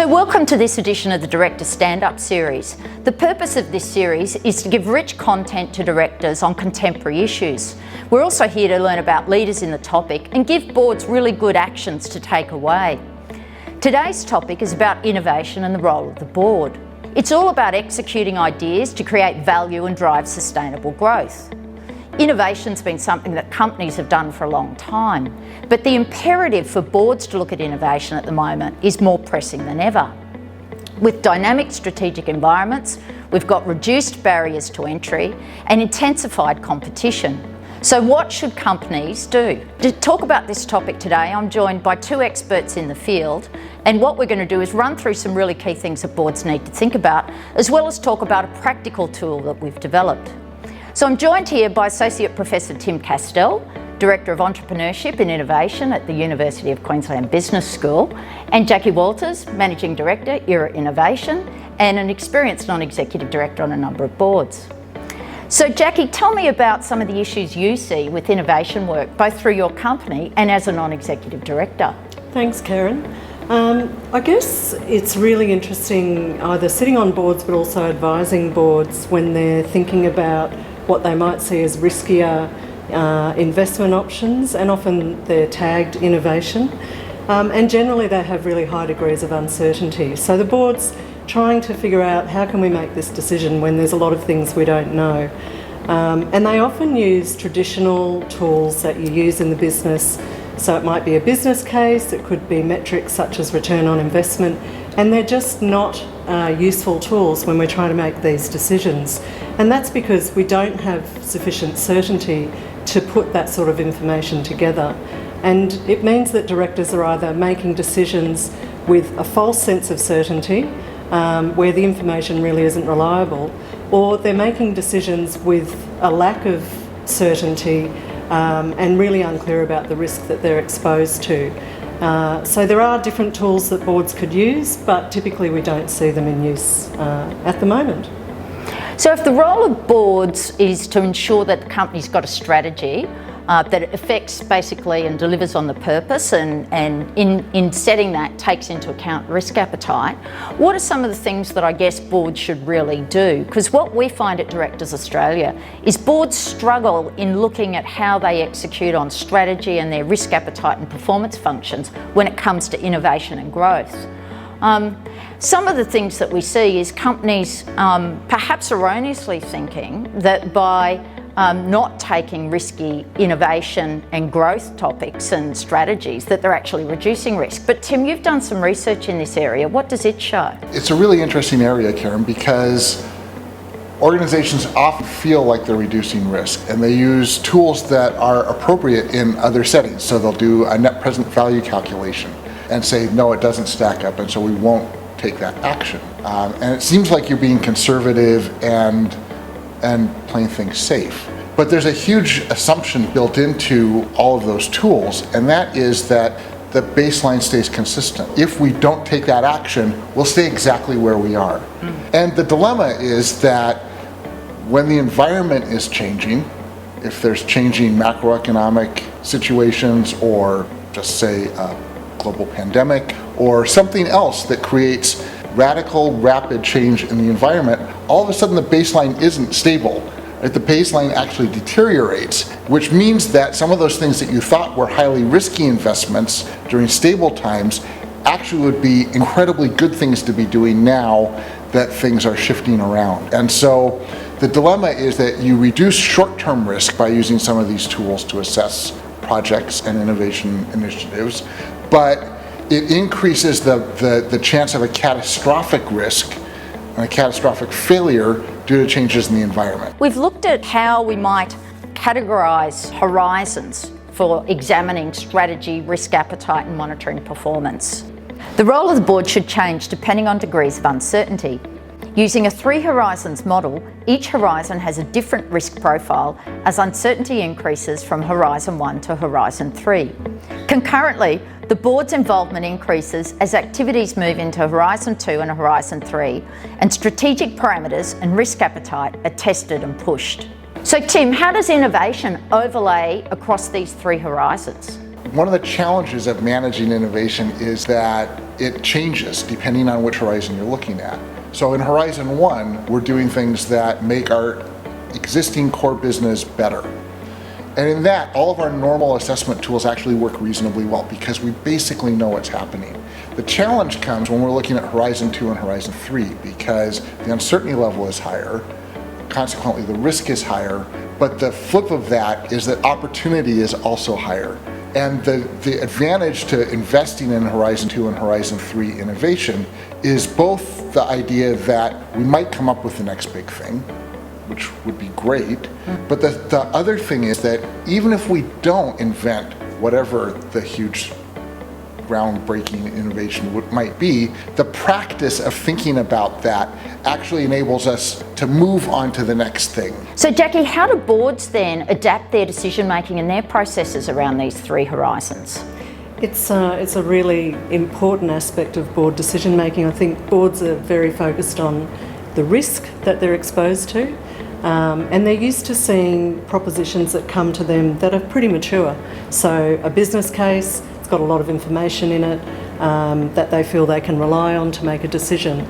welcome to this edition of the Director Stand-Up series. The purpose of this series is to give rich content to directors on contemporary issues. We're also here to learn about leaders in the topic and give boards really good actions to take away. Today's topic is about innovation and the role of the board. It's all about executing ideas to create value and drive sustainable growth. Innovation's been something that companies have done for a long time, but the imperative for boards to look at innovation at the moment is more pressing than ever. With dynamic strategic environments, we've got reduced barriers to entry and intensified competition. So what should companies do? To talk about this topic today, I'm joined by two experts in the field, and what we're going to do is run through some really key things that boards need to think about, as well as talk about a practical tool that we've developed. So I'm joined here by Associate Professor Tim Kastelle, Director of Entrepreneurship and Innovation at the University of Queensland Business School, and Jackie Walters, Managing Director, Era Innovation, and an experienced non-executive director on a number of boards. So Jackie, tell me about some of the issues you see with innovation work, both through your company and as a non-executive director. Thanks, Karen. I guess it's really interesting either sitting on boards but also advising boards when they're thinking about what they might see as riskier investment options, and often they're tagged innovation, and generally they have really high degrees of uncertainty. So the board's trying to figure out how can we make this decision when there's a lot of things we don't know. And they often use traditional tools that you use in the business. So it might be a business case, it could be metrics such as return on investment, and they're just not useful tools when we're trying to make these decisions. And that's because we don't have sufficient certainty to put that sort of information together. And it means that directors are either making decisions with a false sense of certainty, where the information really isn't reliable, or they're making decisions with a lack of certainty and really unclear about the risk that they're exposed to. So there are different tools that boards could use, but typically we don't see them in use at the moment. So if the role of boards is to ensure that the company's got a strategy that it affects basically and delivers on the purpose, and in setting that takes into account risk appetite, what are some of the things that I guess boards should really do? Because what we find at Directors Australia is boards struggle in looking at how they execute on strategy and their risk appetite and performance functions when it comes to innovation and growth. Some of the things that we see is companies perhaps erroneously thinking that by not taking risky innovation and growth topics and strategies that they're actually reducing risk. But Tim, you've done some research in this area. What does it show? It's a really interesting area, Karen, because organizations often feel like they're reducing risk, and they use tools that are appropriate in other settings. So they'll do a net present value calculation and say, no, it doesn't stack up, and so we won't take that action. And it seems like you're being conservative and playing things safe. But there's a huge assumption built into all of those tools, and that is that the baseline stays consistent. If we don't take that action, we'll stay exactly where we are. And the dilemma is that when the environment is changing, if there's changing macroeconomic situations, or just say a global pandemic, or something else that creates radical, rapid change in the environment, all of a sudden the baseline isn't stable. Right? The baseline actually deteriorates, which means that some of those things that you thought were highly risky investments during stable times actually would be incredibly good things to be doing now that things are shifting around. And so the dilemma is that you reduce short-term risk by using some of these tools to assess projects and innovation initiatives, but it increases the chance of a catastrophic risk and a catastrophic failure due to changes in the environment. We've looked at how we might categorise horizons for examining strategy, risk appetite and monitoring performance. The role of the board should change depending on degrees of uncertainty. Using a 3 horizons model, each horizon has a different risk profile as uncertainty increases from Horizon 1 to Horizon 3. Concurrently, the board's involvement increases as activities move into Horizon 2 and Horizon 3, and strategic parameters and risk appetite are tested and pushed. So Tim, how does innovation overlay across these 3 horizons? One of the challenges of managing innovation is that it changes depending on which horizon you're looking at. So in Horizon 1, we're doing things that make our existing core business better. And in that, all of our normal assessment tools actually work reasonably well because we basically know what's happening. The challenge comes when we're looking at Horizon 2 and Horizon 3 because the uncertainty level is higher, consequently the risk is higher, but the flip of that is that opportunity is also higher. And the advantage to investing in Horizon 2 and Horizon 3 innovation is both the idea that we might come up with the next big thing, which would be great, but the other thing is that even if we don't invent whatever the huge groundbreaking innovation might be, the practice of thinking about that actually enables us to move on to the next thing. So Jackie, how do boards then adapt their decision making and their processes around these three horizons? It's a really important aspect of board decision making. I think boards are very focused on the risk that they're exposed to, and they're used to seeing propositions that come to them that are pretty mature. So a business case, it's got a lot of information in it that they feel they can rely on to make a decision.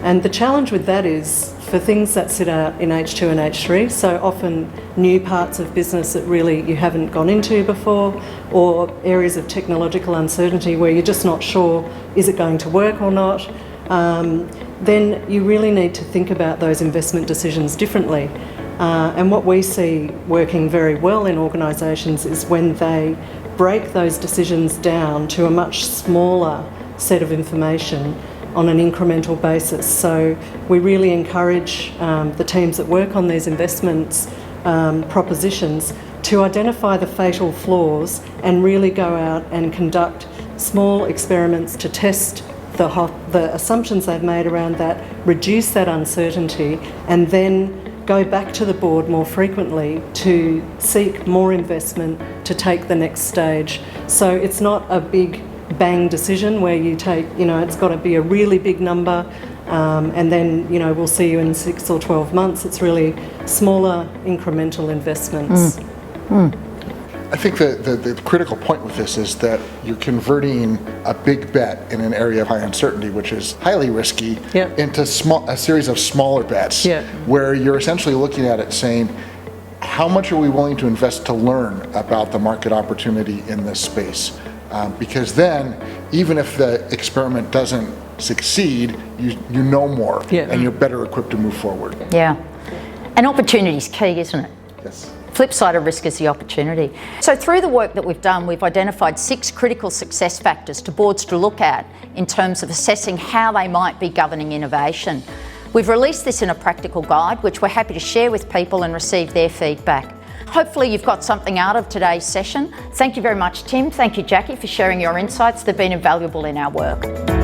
And the challenge with that is for things that sit out in H2 and H3, so often new parts of business that really you haven't gone into before, or areas of technological uncertainty where you're just not sure, is it going to work or not, then you really need to think about those investment decisions differently. And what we see working very well in organisations is when they break those decisions down to a much smaller set of information on an incremental basis. So we really encourage the teams that work on these investments propositions to identify the fatal flaws and really go out and conduct small experiments to test the assumptions they've made around that, reduce that uncertainty, and then go back to the board more frequently to seek more investment to take the next stage. So it's not a big bang decision where you take, it's got to be a really big number and then, we'll see you in 6 or 12 months. It's really smaller incremental investments. I think the critical point with this is that you're converting a big bet in an area of high uncertainty, which is highly risky, into a series of smaller bets, where you're essentially looking at it saying, how much are we willing to invest to learn about the market opportunity in this space? Because then, even if the experiment doesn't succeed, you know more, and you're better equipped to move forward. Yeah, and opportunity's key, isn't it? Yes. Flip side of risk is the opportunity. So through the work that we've done, we've identified 6 critical success factors to boards to look at in terms of assessing how they might be governing innovation. We've released this in a practical guide, which we're happy to share with people and receive their feedback. Hopefully you've got something out of today's session. Thank you very much, Tim. Thank you, Jackie, for sharing your insights. They've been invaluable in our work.